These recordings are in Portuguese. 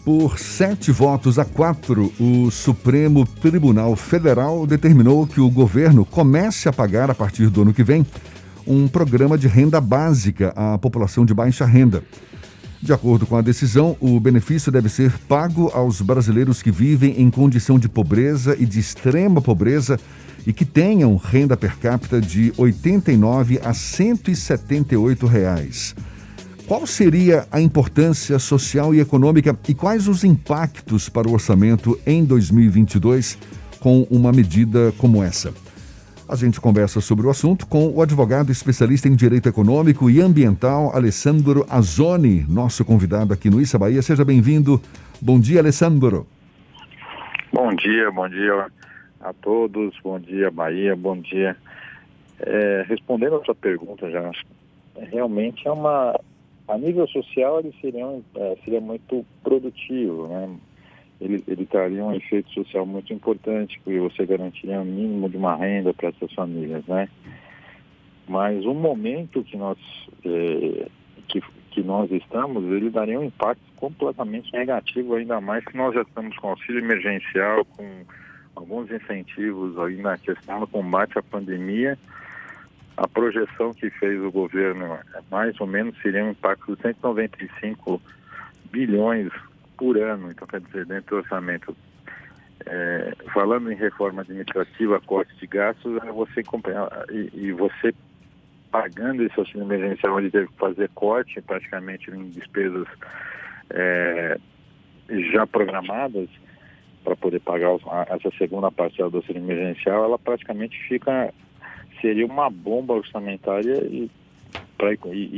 Por 7 votos a 4, o Supremo Tribunal Federal determinou que o governo comece a pagar, a partir do ano que vem, um programa de renda básica à população de baixa renda. De acordo com a decisão, o benefício deve ser pago aos brasileiros que vivem em condição de pobreza e de extrema pobreza e que tenham renda per capita de R$ 89 a R$ 178. Qual seria a importância social e econômica e quais os impactos para o orçamento em 2022 com uma medida como essa? A gente conversa sobre o assunto com o advogado especialista em direito econômico e ambiental, Alessandro Azzoni, nosso convidado aqui no Issa Bahia. Seja bem-vindo. Bom dia, Alessandro. Bom dia a todos. Bom dia, Bahia. Bom dia. Respondendo a sua pergunta, já realmente a nível social ele seria muito produtivo, né? Ele traria um efeito social muito importante, porque você garantiria um mínimo de uma renda para essas famílias, né? Mas o momento que nós estamos, ele daria um impacto completamente negativo, ainda mais que nós já estamos com auxílio emergencial, com alguns incentivos aí na questão do combate à pandemia. A projeção que fez o governo, mais ou menos, seria um impacto de 195 bilhões por ano. Então, quer dizer, dentro do orçamento, falando em reforma administrativa, corte de gastos, você pagando esse auxílio emergencial, ele teve que fazer corte praticamente em despesas já programadas para poder pagar essa segunda parcela do auxílio emergencial. Ela praticamente seria uma bomba orçamentária e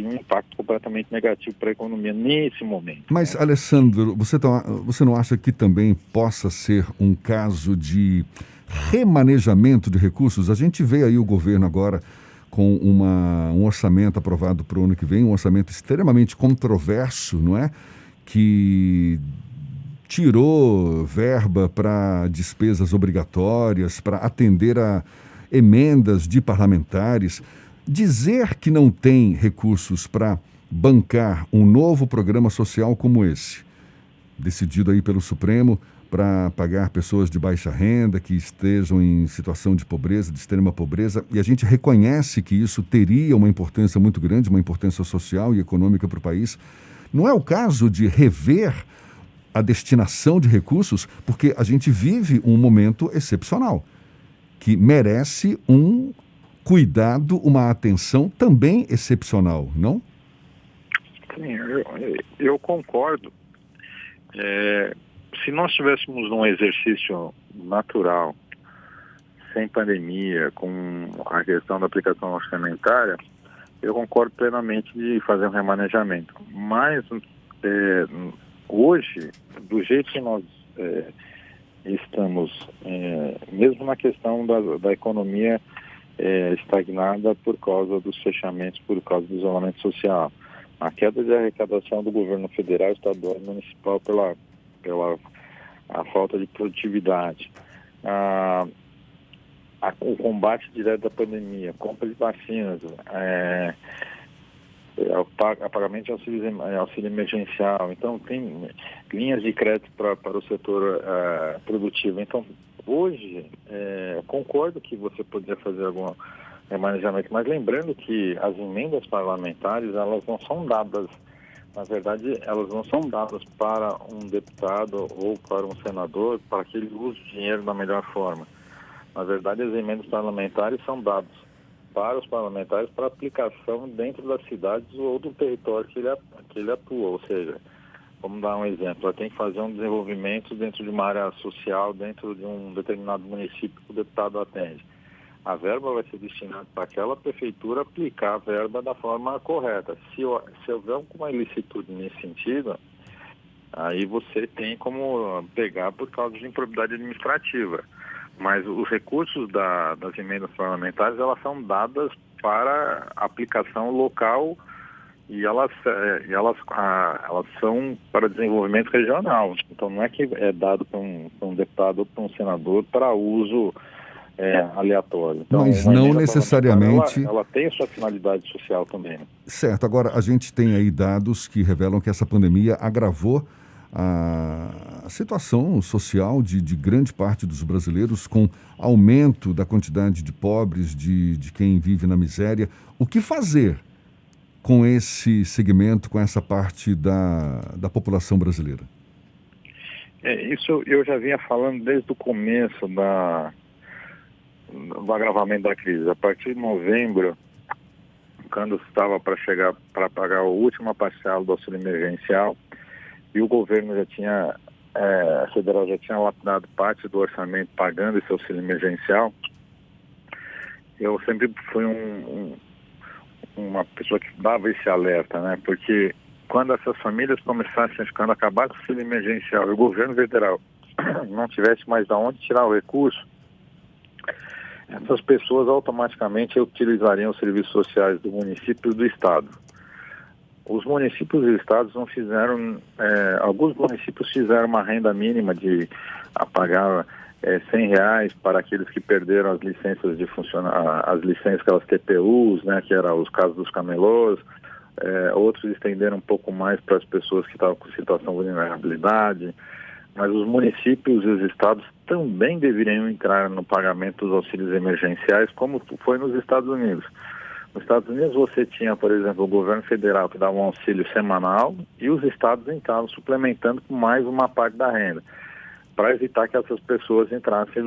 um impacto completamente negativo para a economia nesse momento. Mas, né? Alessandro, você não acha que também possa ser um caso de remanejamento de recursos? A gente vê aí o governo agora com um orçamento aprovado para o ano que vem, um orçamento extremamente controverso, não é? Que tirou verba para despesas obrigatórias, para atender a emendas de parlamentares. Dizer que não tem recursos para bancar um novo programa social como esse, decidido aí pelo Supremo, para pagar pessoas de baixa renda que estejam em situação de pobreza, de extrema pobreza, e a gente reconhece que isso teria uma importância muito grande, uma importância social e econômica para o país. Não é o caso de rever a destinação de recursos, porque a gente vive um momento excepcional, que merece um cuidado, uma atenção também excepcional, não? Sim, eu concordo. Se nós estivéssemos num exercício natural, sem pandemia, com a questão da aplicação orçamentária, eu concordo plenamente de fazer um remanejamento. Mas hoje, do jeito que nós estamos, mesmo na questão da economia estagnada por causa dos fechamentos, por causa do isolamento social, a queda de arrecadação do governo federal, estadual e municipal pela a falta de produtividade, o combate direto da pandemia, compra de vacinas, o pagamento de auxílio emergencial. Então, tem linhas de crédito para o setor produtivo. Então, hoje, concordo que você poderia fazer algum remanejamento, mas lembrando que as emendas parlamentares, elas não são dadas, na verdade, elas não são dadas para um deputado ou para um senador para que ele use o dinheiro da melhor forma. Na verdade, as emendas parlamentares são dadas para os parlamentares para aplicação dentro das cidades ou do território que ele atua. Ou seja, vamos dar um exemplo, ela tem que fazer um desenvolvimento dentro de uma área social, dentro de um determinado município que o deputado atende. A verba vai ser destinada para aquela prefeitura aplicar a verba da forma correta. Se houver alguma ilicitude nesse sentido, aí você tem como pegar por causa de improbidade administrativa. Mas os recursos das emendas parlamentares, elas são dadas para aplicação local e elas são para desenvolvimento regional. Então não é que é dado para um deputado ou para um senador para uso aleatório. Então, mas não necessariamente... Ela tem a sua finalidade social também. Né? Certo. Agora, a gente tem aí dados que revelam que essa pandemia agravou a situação social de grande parte dos brasileiros, com aumento da quantidade de pobres, de quem vive na miséria. O que fazer com esse segmento, com essa parte da população brasileira? Isso eu já vinha falando desde o começo do agravamento da crise. A partir de novembro, quando estava para chegar para pagar a última parcela do auxílio emergencial, e o governo federal já tinha lapidado parte do orçamento pagando esse auxílio emergencial, eu sempre fui uma pessoa que dava esse alerta, né? Porque quando essas famílias começassem quando acabasse o auxílio emergencial e o governo federal não tivesse mais de onde tirar o recurso, essas pessoas automaticamente utilizariam os serviços sociais do município e do estado. Os municípios e estados não fizeram, alguns municípios fizeram uma renda mínima de pagar R$100 para aqueles que perderam as licenças de as licenças, aquelas TPUs, né, que eram os casos dos camelôs. Outros estenderam um pouco mais para as pessoas que estavam com situação de vulnerabilidade. Mas os municípios e os estados também deveriam entrar no pagamento dos auxílios emergenciais, como foi nos Estados Unidos. Nos Estados Unidos você tinha, por exemplo, o governo federal que dava um auxílio semanal e os estados entravam suplementando com mais uma parte da renda, para evitar que essas pessoas entrassem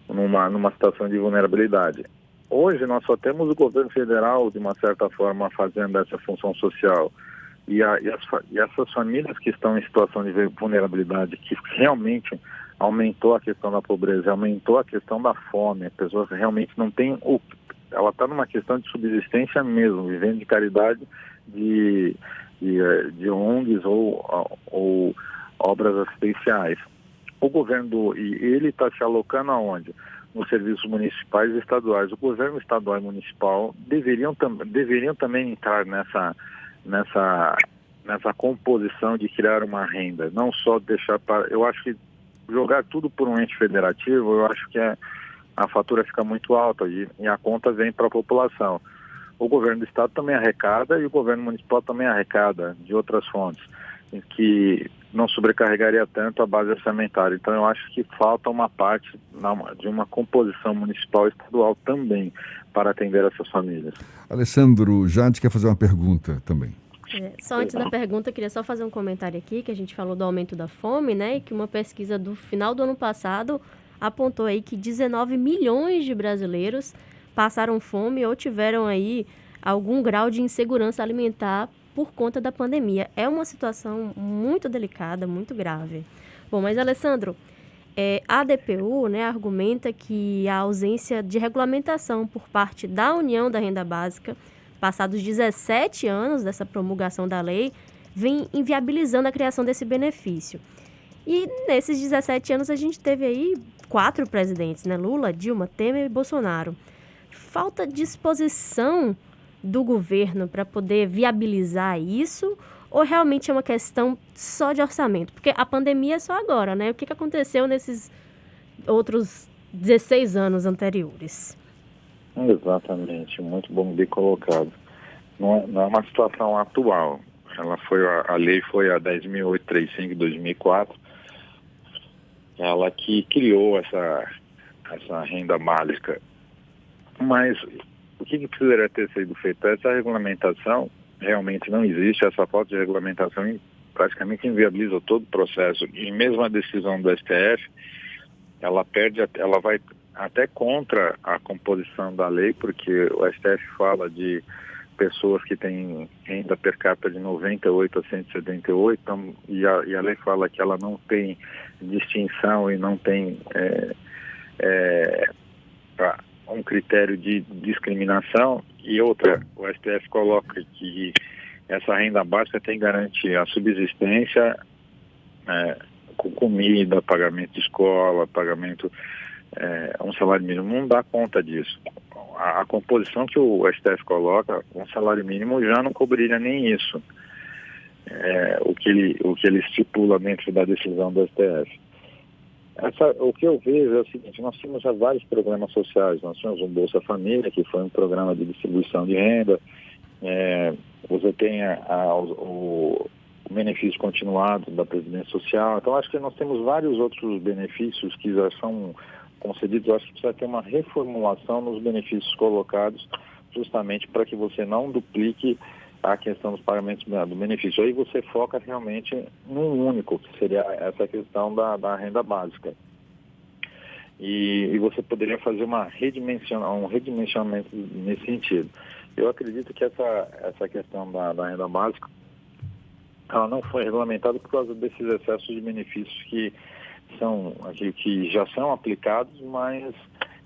numa situação de vulnerabilidade. Hoje nós só temos o governo federal, de uma certa forma, fazendo essa função social. E essas famílias que estão em situação de vulnerabilidade, que realmente aumentou a questão da pobreza, aumentou a questão da fome, a pessoa realmente não tem ela está numa questão de subsistência mesmo, vivendo de caridade de ONGs ou obras assistenciais. O governo, e ele está se alocando aonde? Nos serviços municipais e estaduais. O governo estadual e municipal deveriam também entrar nessa composição de criar uma renda, não só deixar para... Eu acho que jogar tudo por um ente federativo, eu acho que a fatura fica muito alta e a conta vem para a população. O governo do estado também arrecada e o governo municipal também arrecada de outras fontes, em que não sobrecarregaria tanto a base orçamentária. Então eu acho que falta uma parte de uma composição municipal e estadual também para atender essas famílias. Alessandro Jade quer fazer uma pergunta também. Só antes da pergunta, eu queria só fazer um comentário aqui, que a gente falou do aumento da fome, né? E que uma pesquisa do final do ano passado apontou aí que 19 milhões de brasileiros passaram fome ou tiveram aí algum grau de insegurança alimentar por conta da pandemia. É uma situação muito delicada, muito grave. Bom, mas Alessandro, a ADPU, né, argumenta que a ausência de regulamentação por parte da União da Renda Básica, passados 17 anos dessa promulgação da lei, vem inviabilizando a criação desse benefício. E nesses 17 anos a gente teve aí 4 presidentes, né? Lula, Dilma, Temer e Bolsonaro. Falta disposição do governo para poder viabilizar isso, ou realmente é uma questão só de orçamento? Porque a pandemia é só agora, né? O que aconteceu nesses outros 16 anos anteriores? Exatamente, muito bom, bem colocado. Não é uma situação atual. A lei foi a 10.835 de 2004, ela que criou essa renda básica. Mas o que precisaria ter sido feito? Essa regulamentação realmente não existe, essa falta de regulamentação praticamente inviabiliza todo o processo. E mesmo a decisão do STF, ela vai até contra a composição da lei, porque o STF fala de pessoas que têm renda per capita de 98 a 178, então, e a lei fala que ela não tem distinção e não tem um critério de discriminação. E outra, o STF coloca que essa renda básica tem que garantir a subsistência com comida, pagamento de escola, pagamento, um salário mínimo. Não dá conta disso. A composição que o STF coloca, um salário mínimo já não cobriria nem isso, o que ele estipula dentro da decisão do STF. O que eu vejo é o seguinte: nós temos já vários programas sociais. Nós temos o Bolsa Família, que foi um programa de distribuição de renda. Você tem o benefício continuado da Previdência Social. Então, acho que nós temos vários outros benefícios que já são concedidos. Eu acho que precisa ter uma reformulação nos benefícios colocados, justamente para que você não duplique a questão dos pagamentos do benefício. Aí você foca realmente num único, que seria essa questão da renda básica. E você poderia fazer um redimensionamento nesse sentido. Eu acredito que essa questão da renda básica, ela não foi regulamentada por causa desses excessos de benefícios que já são aplicados, mas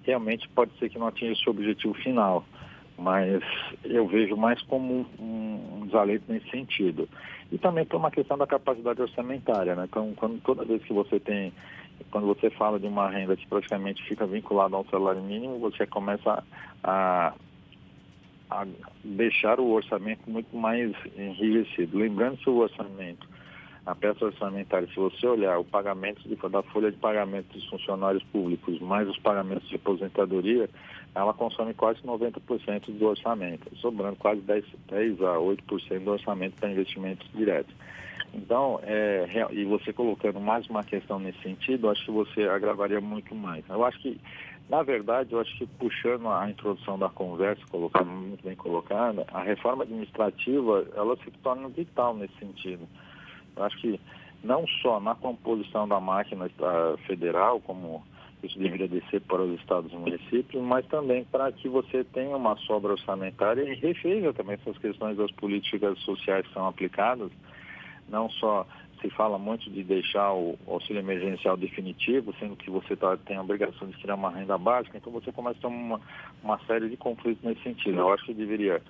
realmente pode ser que não atinja esse objetivo final. Mas eu vejo mais como um desalento nesse sentido. E também por uma questão da capacidade orçamentária, né? Então, toda vez que quando você fala de uma renda que praticamente fica vinculada ao salário mínimo, você começa a deixar o orçamento muito mais enrijecido. Lembrando que o orçamento, a peça orçamentária, se você olhar o pagamento da folha de pagamento dos funcionários públicos, mais os pagamentos de aposentadoria, ela consome quase 90% do orçamento, sobrando quase 10 a 8% do orçamento para investimentos diretos. Então, e você colocando mais uma questão nesse sentido, acho que você agravaria muito mais. Eu acho que, na verdade, puxando a introdução da conversa, muito bem colocada, a reforma administrativa, ela se torna vital nesse sentido. Eu acho que não só na composição da máquina federal, como isso deveria descer para os estados e municípios, mas também para que você tenha uma sobra orçamentária e reveja também essas questões das políticas sociais que são aplicadas. Não só se fala muito de deixar o auxílio emergencial definitivo, sendo que você tem a obrigação de criar uma renda básica, então você começa a ter uma série de conflitos nesse sentido. Eu acho que deveria,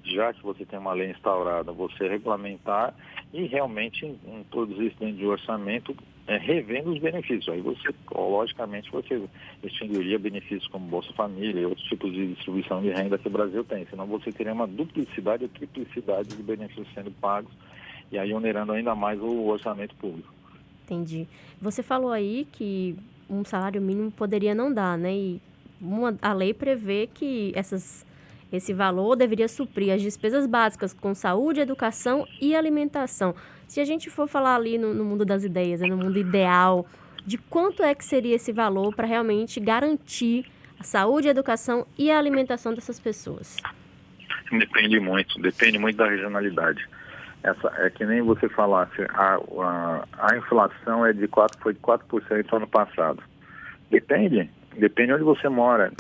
já que você tem uma lei instaurada, você regulamentar e realmente introduzir isso dentro de orçamento, revendo os benefícios. Aí logicamente, você extinguiria benefícios como Bolsa Família e outros tipos de distribuição de renda que o Brasil tem. Senão você teria uma duplicidade ou triplicidade de benefícios sendo pagos e aí onerando ainda mais o orçamento público. Entendi. Você falou aí que um salário mínimo poderia não dar, né? E a lei prevê que esse valor deveria suprir as despesas básicas com saúde, educação e alimentação. Se a gente for falar ali no mundo das ideias, no mundo ideal, de quanto é que seria esse valor para realmente garantir a saúde, a educação e a alimentação dessas pessoas? Depende muito da regionalidade. É que nem você falasse, a inflação foi de 4% ano passado. Depende onde você mora.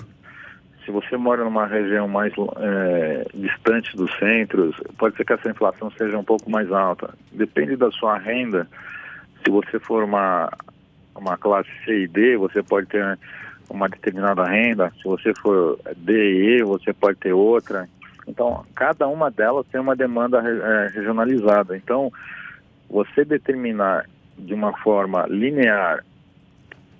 Se você mora numa região mais distante dos centros, pode ser que essa inflação seja um pouco mais alta. Depende da sua renda. Se você for uma classe C e D, você pode ter uma determinada renda. Se você for D e E, você pode ter outra. Então, cada uma delas tem uma demanda regionalizada. Então, você determinar de uma forma linear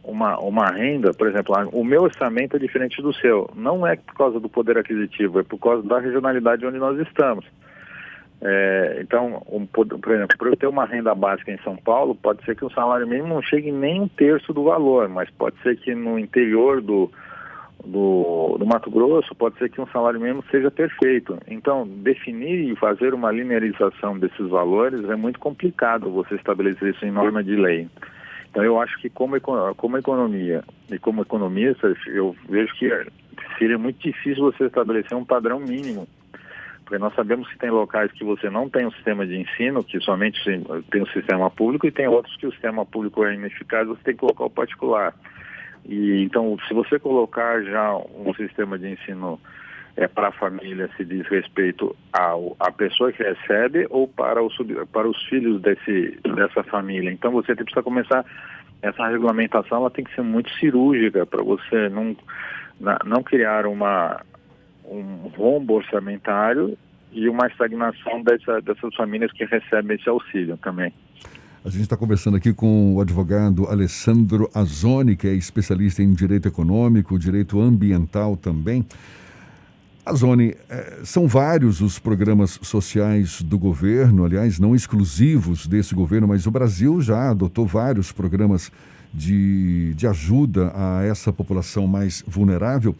uma renda, por exemplo, o meu orçamento é diferente do seu. Não é por causa do poder aquisitivo, é por causa da regionalidade onde nós estamos. Então, por exemplo, para eu ter uma renda básica em São Paulo, pode ser que o salário mínimo não chegue nem 1/3 do valor, mas pode ser que no interior do Mato Grosso, pode ser que um salário mínimo seja perfeito. Então, definir e fazer uma linearização desses valores é muito complicado você estabelecer isso em norma de lei. Então, eu acho que como economia e como economista, eu vejo que seria muito difícil você estabelecer um padrão mínimo. Porque nós sabemos que tem locais que você não tem um sistema de ensino, que somente tem um sistema público, e tem outros que o sistema público é ineficaz, você tem que colocar o particular. E, então, se você colocar já um sistema de ensino para a família, se diz respeito à pessoa que recebe ou para os filhos dessa família. Então, você precisa começar, essa regulamentação ela tem que ser muito cirúrgica para você não criar um rombo orçamentário e uma estagnação dessas famílias que recebem esse auxílio também. A gente está conversando aqui com o advogado Alessandro Azzoni, que é especialista em direito econômico, direito ambiental também. Azzoni, são vários os programas sociais do governo, aliás, não exclusivos desse governo, mas o Brasil já adotou vários programas de ajuda a essa população mais vulnerável.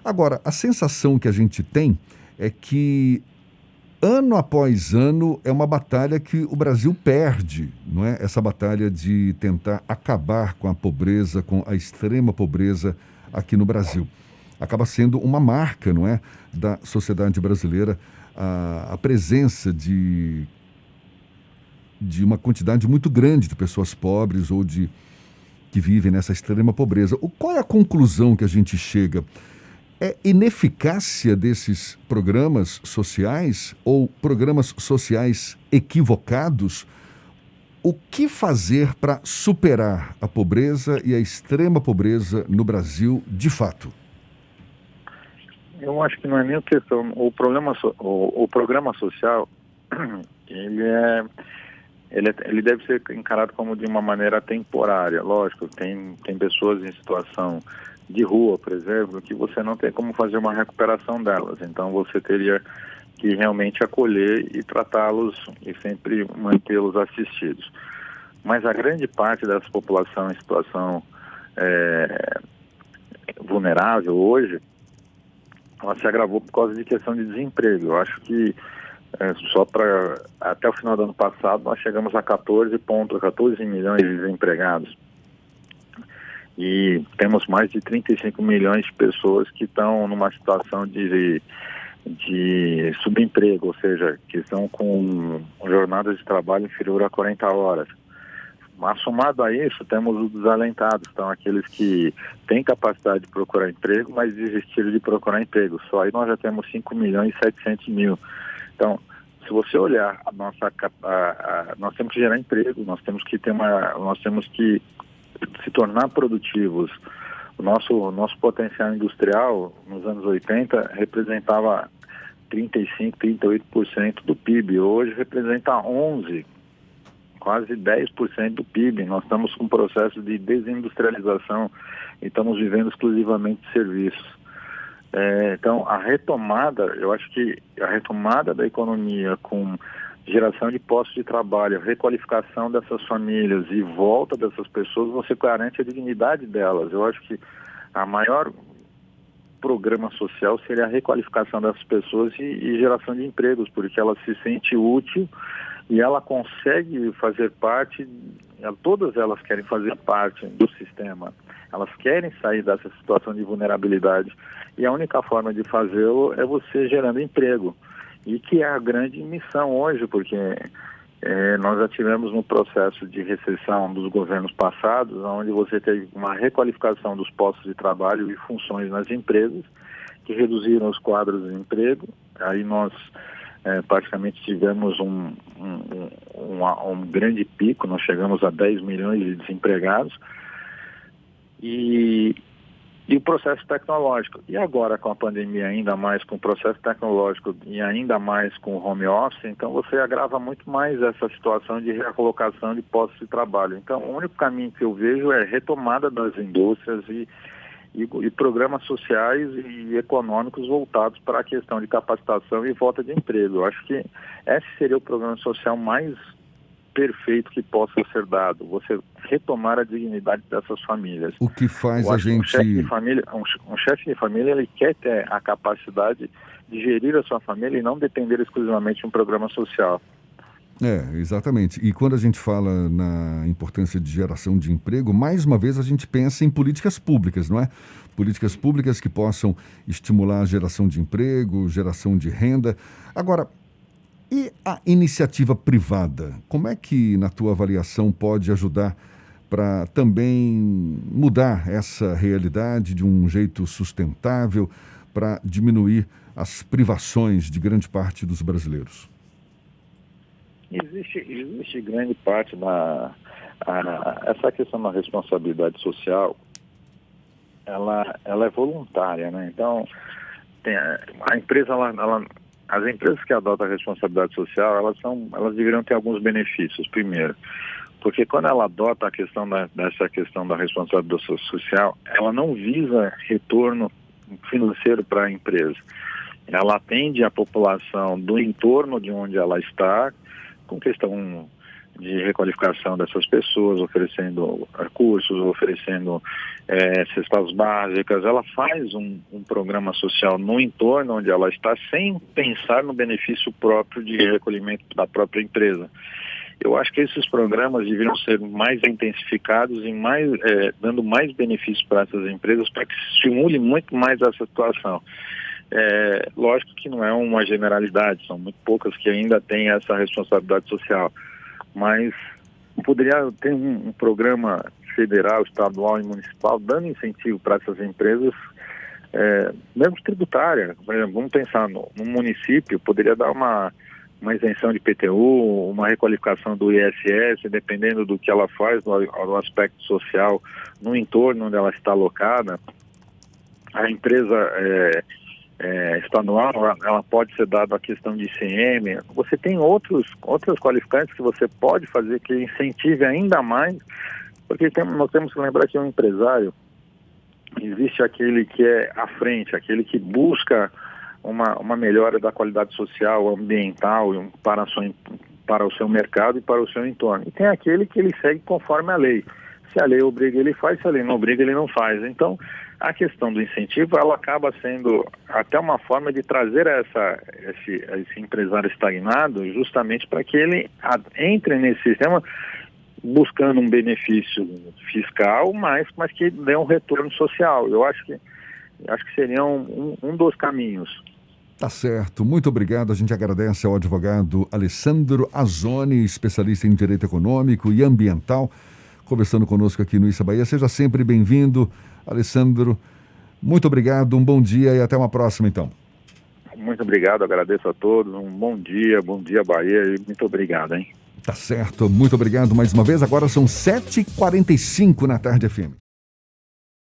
Agora, a sensação que a gente tem é que ano após ano, é uma batalha que o Brasil perde, não é? Essa batalha de tentar acabar com a pobreza, com a extrema pobreza aqui no Brasil. Acaba sendo uma marca, não é, da sociedade brasileira, a presença de uma quantidade muito grande de pessoas pobres ou que vivem nessa extrema pobreza. Qual é a conclusão que a gente chega? É ineficácia desses programas sociais ou programas sociais equivocados? O que fazer para superar a pobreza e a extrema pobreza no Brasil de fato? Eu acho que não é nem a questão. O programa social, ele deve ser encarado como de uma maneira temporária. Lógico, tem pessoas em situação de rua, por exemplo, que você não tem como fazer uma recuperação delas. Então você teria que realmente acolher e tratá-los e sempre mantê-los assistidos. Mas a grande parte dessa população em situação vulnerável hoje, ela se agravou por causa de questão de desemprego. Eu acho que até o final do ano passado nós chegamos a 14 milhões de desempregados. E temos mais de 35 milhões de pessoas que estão numa situação de subemprego, ou seja, que estão com jornadas de trabalho inferior a 40 horas. Mas, somado a isso, temos os desalentados, então aqueles que têm capacidade de procurar emprego, mas desistiram de procurar emprego. Só aí nós já temos 5 milhões e 700 mil. Então, se você olhar nós temos que gerar emprego, nós temos que se tornar produtivos. O nosso potencial industrial nos anos 80 representava 35%, 38% do PIB. Hoje representa 11%, quase 10% do PIB. Nós estamos com um processo de desindustrialização e estamos vivendo exclusivamente de serviços. Então, eu acho que a retomada da economia com geração de postos de trabalho, requalificação dessas famílias e volta dessas pessoas, você garante a dignidade delas. Eu acho que a maior programa social seria a requalificação dessas pessoas e geração de empregos, porque ela se sente útil e ela consegue fazer parte, todas elas querem fazer parte do sistema, elas querem sair dessa situação de vulnerabilidade e a única forma de fazê-lo é você gerando emprego. E que é a grande missão hoje, porque nós já tivemos um processo de recessão dos governos passados, onde você teve uma requalificação dos postos de trabalho e funções nas empresas, que reduziram os quadros de emprego. Aí nós praticamente tivemos um grande pico, nós chegamos a 10 milhões de desempregados. E o processo tecnológico. E agora com a pandemia, ainda mais com o processo tecnológico e ainda mais com o home office, então você agrava muito mais essa situação de recolocação de postos de trabalho. Então o único caminho que eu vejo é retomada das indústrias e programas sociais e econômicos voltados para a questão de capacitação e volta de emprego. Eu acho que esse seria o programa social mais perfeito que possa ser dado, você retomar a dignidade dessas famílias. O que faz a gente... Um chefe de família, ele quer ter a capacidade de gerir a sua família e não depender exclusivamente de um programa social. Exatamente. E quando a gente fala na importância de geração de emprego, mais uma vez a gente pensa em políticas públicas, não é? Políticas públicas que possam estimular a geração de emprego, geração de renda. Agora, e a iniciativa privada? Como é que, na tua avaliação, pode ajudar para também mudar essa realidade de um jeito sustentável, para diminuir as privações de grande parte dos brasileiros? Existe grande parte essa questão da responsabilidade social, ela é voluntária, né? Então, a empresa, as empresas que adotam a responsabilidade social, elas deveriam ter alguns benefícios. Primeiro, porque quando ela adota dessa questão da responsabilidade social, ela não visa retorno financeiro para a empresa. Ela atende a população do entorno de onde ela está, com questão de requalificação dessas pessoas, oferecendo cursos, oferecendo cestas básicas. Ela faz um programa social no entorno onde ela está, sem pensar no benefício próprio de recolhimento da própria empresa. Eu acho que esses programas deveriam ser mais intensificados e dando mais benefícios para essas empresas, para que se estimule muito mais essa situação. Lógico que não é uma generalidade, são muito poucas que ainda têm essa responsabilidade social, mas poderia ter um programa federal, estadual e municipal dando incentivo para essas empresas, mesmo tributária. Por exemplo, vamos pensar no município, poderia dar uma isenção de PTU, uma requalificação do ISS, dependendo do que ela faz, do aspecto social, no entorno onde ela está alocada. A empresa estadual, ela pode ser dada a questão de ICM. Você tem outros qualificantes que você pode fazer que incentive ainda mais, porque nós temos que lembrar que um empresário, existe aquele que é à frente, aquele que busca uma melhora da qualidade social, ambiental para o seu mercado e para o seu entorno. E tem aquele que ele segue conforme a lei. Se a lei obriga, ele faz; se a lei não obriga, ele não faz. Então, a questão do incentivo, ela acaba sendo até uma forma de trazer esse empresário estagnado, justamente para que ele entre nesse sistema buscando um benefício fiscal, mas que dê um retorno social. Eu acho que seria um dos caminhos. Tá certo, muito obrigado. A gente agradece ao advogado Alessandro Azzoni, especialista em direito econômico e ambiental, conversando conosco aqui no Issa Bahia. Seja sempre bem-vindo, Alessandro. Muito obrigado, um bom dia e até uma próxima, então. Muito obrigado, agradeço a todos. Um bom dia Bahia, e muito obrigado, hein? Tá certo, muito obrigado mais uma vez. Agora são 7h45 na Tarde FM.